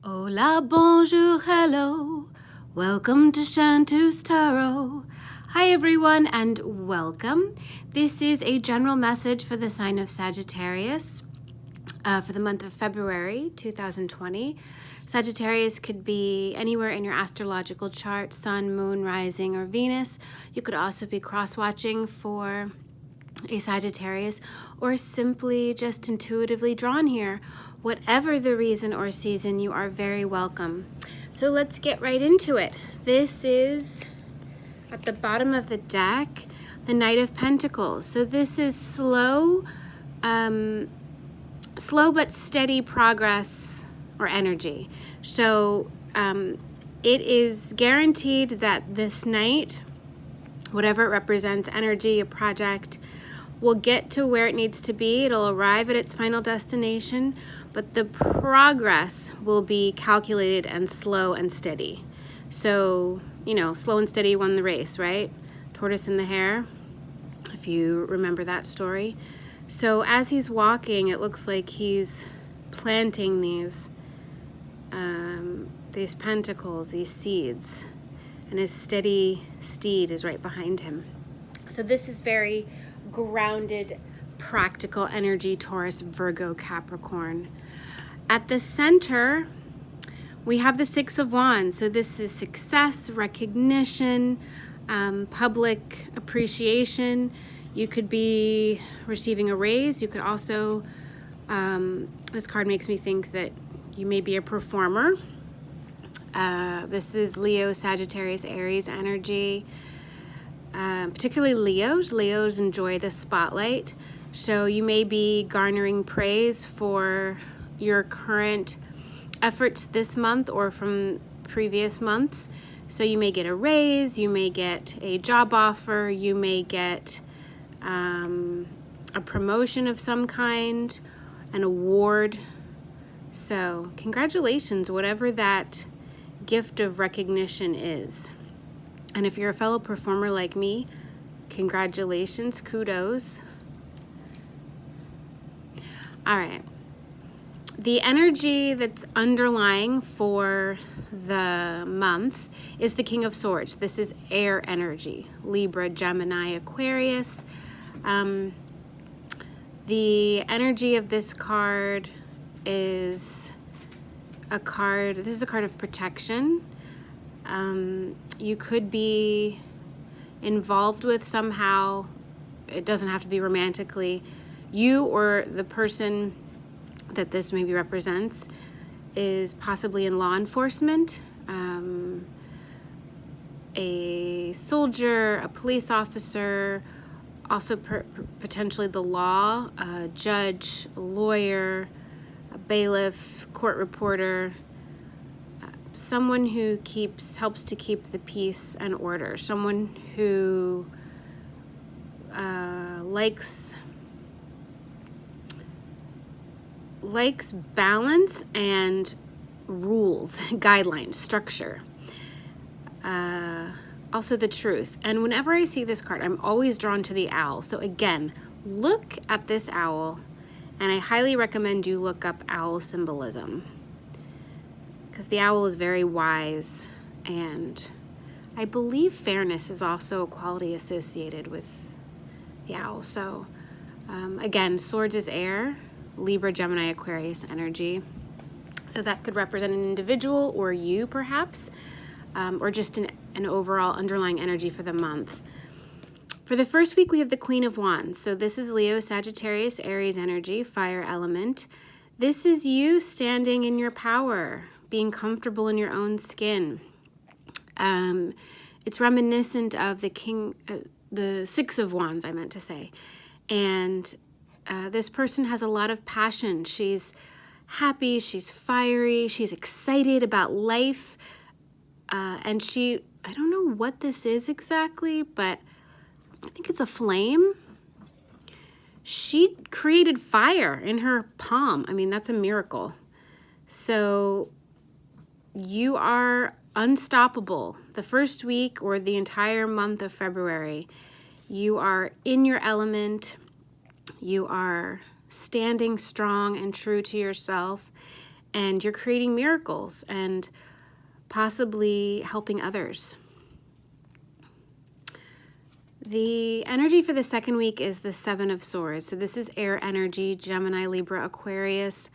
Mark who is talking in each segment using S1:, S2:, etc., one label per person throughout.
S1: Hola, bonjour, hello. Welcome to Shantu's Tarot. Hi, everyone, and welcome. This is a general message for the sign of Sagittarius for the month of February 2020. Sagittarius could be anywhere in your astrological chart, sun, moon, rising, or Venus. You could also be cross-watching for a Sagittarius, or simply just intuitively drawn here. Whatever the reason or season, you are very welcome. So let's get right into it. This is at the bottom of the deck, the Knight of Pentacles. So this is slow but steady progress or energy. So it is guaranteed that this night, whatever it represents, energy, a project, will get to where it needs to be. It'll arrive at its final destination, but the progress will be calculated and slow and steady. So, slow and steady won the race, right? Tortoise and the hare, if you remember that story. So as he's walking, it looks like he's planting these pentacles, these seeds, and his steady steed is right behind him. So this is very grounded, practical energy, Taurus, Virgo, Capricorn. At the center, we have the Six of Wands. So this is success, recognition, public appreciation. You could be receiving a raise. You could also, this card makes me think that you may be a performer. This is Leo, Sagittarius, Aries energy. Particularly Leos. Leos enjoy the spotlight. So you may be garnering praise for your current efforts this month or from previous months. So you may get a raise, you may get a job offer, you may get a promotion of some kind, an award. So congratulations, whatever that gift of recognition is. And if you're a fellow performer like me, congratulations, kudos. All right. The energy that's underlying for the month is the King of Swords. This is air energy, Libra, Gemini, Aquarius. The energy of this card is this is a card of protection. You could be involved with somehow, it doesn't have to be romantically, you or the person that this maybe represents is possibly in law enforcement, a soldier, a police officer, also potentially the law, a judge, a lawyer, a bailiff, court reporter, someone who helps to keep the peace and order, someone who likes balance and rules, guidelines, structure. Also the truth. And whenever I see this card, I'm always drawn to the owl. So again, look at this owl, and I highly recommend you look up owl symbolism, because the owl is very wise, and I believe fairness is also a quality associated with the owl. So again, swords is air, Libra, Gemini, Aquarius energy. So that could represent an individual or you perhaps, or just an overall underlying energy for the month. For the first week, we have the Queen of Wands. So this is Leo, Sagittarius, Aries energy, fire element. This is you standing in your power, being comfortable in your own skin. It's reminiscent of the Six of Wands, I meant to say. And this person has a lot of passion. She's happy, she's fiery, she's excited about life. And I don't know what this is exactly, but I think it's a flame. She created fire in her palm. I mean, that's a miracle. So you are unstoppable. The first week or the entire month of February, you are in your element. You are standing strong and true to yourself. and you're creating miracles and possibly helping others. The energy for the second week is the Seven of Swords. So this is air energy, Gemini, Libra, Aquarius.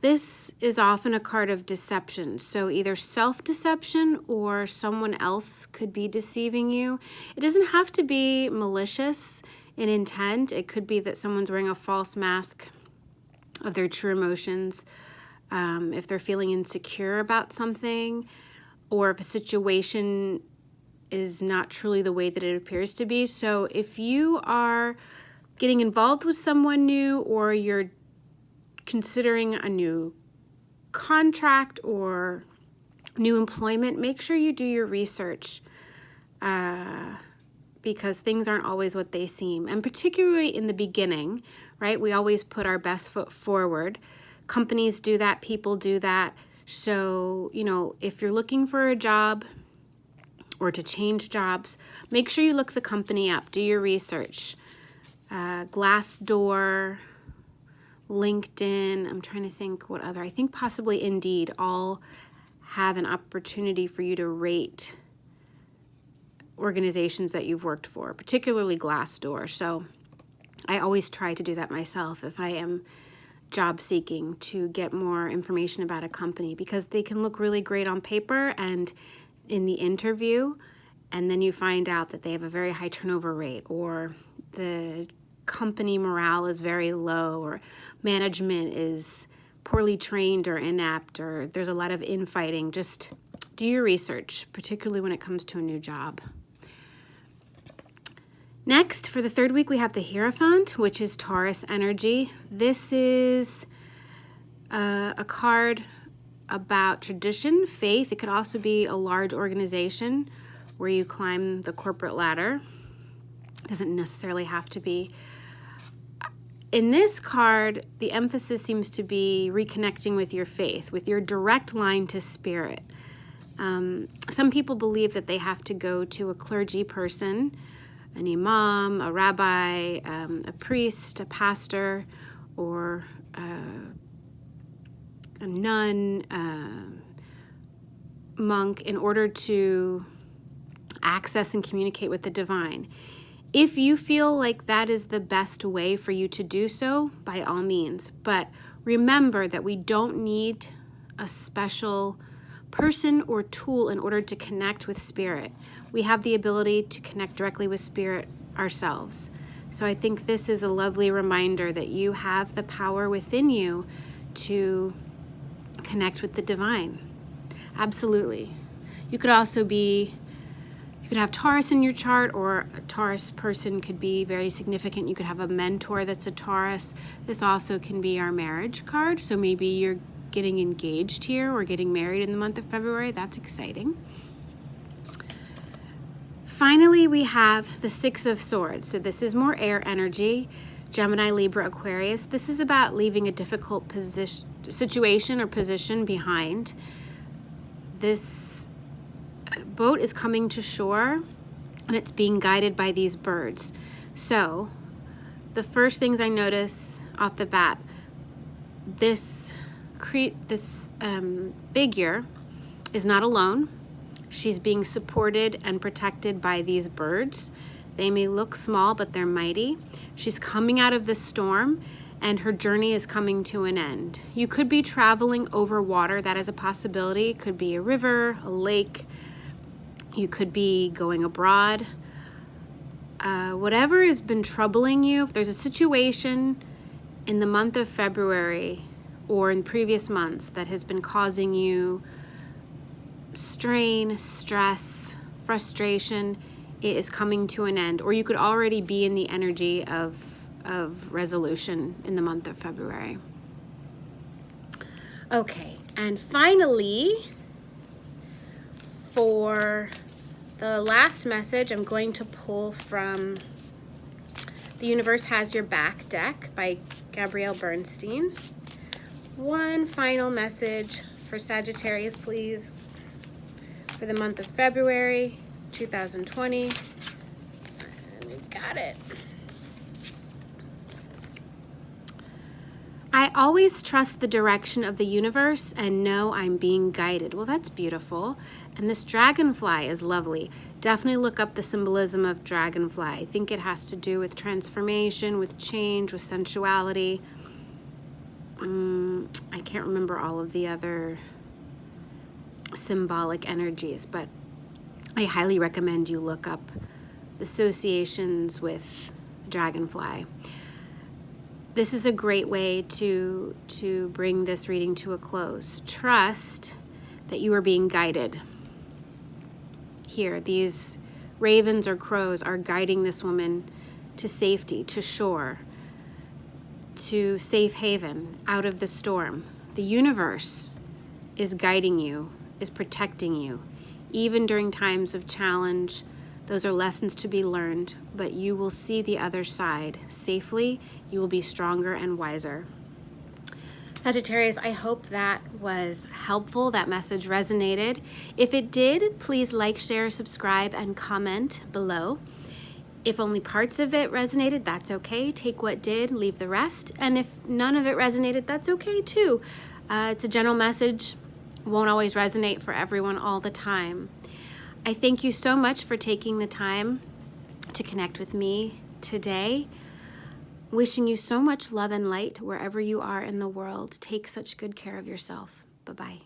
S1: This is often a card of deception. So either self-deception or someone else could be deceiving you. It doesn't have to be malicious in intent. It could be that someone's wearing a false mask of their true emotions. If they're feeling insecure about something, or if a situation is not truly the way that it appears to be. So if you are getting involved with someone new, or you're considering a new contract or new employment, make sure you do your research, because things aren't always what they seem. And particularly in the beginning, right? We always put our best foot forward. Companies do that, people do that. So, you know, if you're looking for a job or to change jobs, make sure you look the company up, do your research. Glassdoor, LinkedIn, I'm trying to think what other, I think possibly Indeed, all have an opportunity for you to rate organizations that you've worked for, particularly Glassdoor. So I always try to do that myself if I am job seeking, to get more information about a company, because they can look really great on paper and in the interview, and then you find out that they have a very high turnover rate, or the company morale is very low, or management is poorly trained or inept, or there's a lot of infighting. Just do your research, particularly when it comes to a new job. Next, for the third week, we have the Hierophant, which is Taurus energy. This is a card about tradition, faith. It could also be a large organization where you climb the corporate ladder. It doesn't necessarily have to be. In this card, the emphasis seems to be reconnecting with your faith, with your direct line to spirit. Some people believe that they have to go to a clergy person, an imam, a rabbi, a priest, a pastor, or a nun, monk, in order to access and communicate with the divine. If you feel like that is the best way for you to do so, by all means. But remember that we don't need a special person or tool in order to connect with spirit. We have the ability to connect directly with spirit ourselves. So I think this is a lovely reminder that you have the power within you to connect with the divine. Absolutely. You could also be, you could have Taurus in your chart, or a Taurus person could be very significant. You could have a mentor that's a Taurus. This also can be our marriage card. So maybe you're getting engaged here or getting married in the month of February. That's exciting. Finally, we have the Six of Swords. So this is more air energy, Gemini, Libra, Aquarius. This is about leaving a difficult situation or position behind. This boat is coming to shore and it's being guided by these birds. So the first things I notice off the bat, this figure is not alone. She's being supported and protected by these birds. They may look small, but they're mighty. She's coming out of the storm, and her journey is coming to an end. You could be traveling over water. That is a possibility. It could be a river, a lake. You could be going abroad. Whatever has been troubling you, if there's a situation in the month of February or in previous months that has been causing you strain, stress, frustration, it is coming to an end. Or you could already be in the energy of resolution in the month of February. Okay, and finally, for the last message, I'm going to pull from The Universe Has Your Back deck by Gabrielle Bernstein. One final message for Sagittarius, please, for the month of February 2020. And we got it. I always trust the direction of the universe and know I'm being guided. Well, that's beautiful. And this dragonfly is lovely. Definitely look up the symbolism of dragonfly. I think it has to do with transformation, with change, with sensuality. I can't remember all of the other symbolic energies, but I highly recommend you look up the associations with dragonfly. This is a great way to bring this reading to a close. Trust that you are being guided. Here, these ravens or crows are guiding this woman to safety, to shore, to safe haven, out of the storm. The universe is guiding you, is protecting you, even during times of challenge. Those are lessons to be learned, but you will see the other side safely. You will be stronger and wiser. Sagittarius, I hope that was helpful, that message resonated. If it did, please like, share, subscribe, and comment below. If only parts of it resonated, that's okay. Take what did, leave the rest. And if none of it resonated, that's okay too. It's a general message, won't always resonate for everyone all the time. I thank you so much for taking the time to connect with me today. Wishing you so much love and light wherever you are in the world. Take such good care of yourself. Bye-bye.